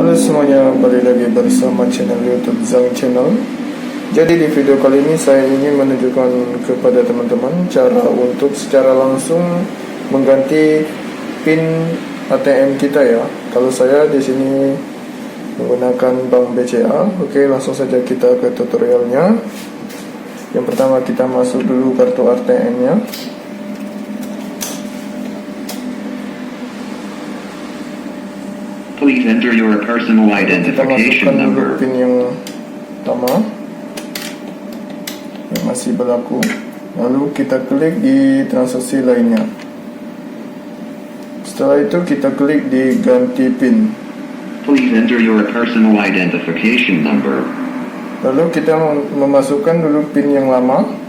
Halo semuanya, balik lagi bersama channel YouTube Zhang Channel. Jadi di video kali ini saya ingin menunjukkan kepada teman-teman cara untuk secara langsung mengganti PIN ATM kita ya. Kalau saya di sini menggunakan Bank BCA. Oke, langsung saja kita ke tutorialnya. Yang pertama kita masuk dulu kartu ATM-nya. Please enter your personal identification number. PIN yang pertama yang masih berlaku. Lalu kita klik di transaksi lainnya. Setelah itu kita klik di ganti PIN. Please enter your personal identification number. Lalu kita memasukkan dulu PIN yang lama.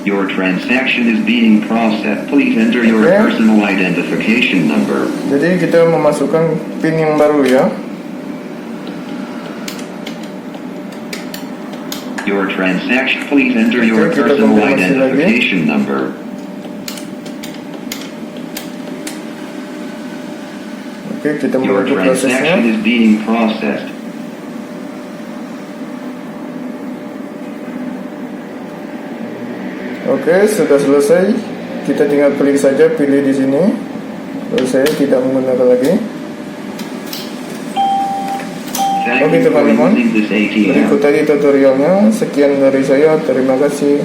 Your transaction is being processed. Please enter your personal identification number. Jadi kita memasukkan PIN yang baru ya. Your transaction. Please enter your personal identification number. Oke, kita Your menunggu prosesnya. transaction is being processed. Oke, sudah selesai. Kita tinggal klik saja, pilih di sini. Lalu saya tidak menggunakan lagi. Oke teman-teman, berikut tadi tutorialnya. Sekian dari saya, terima kasih.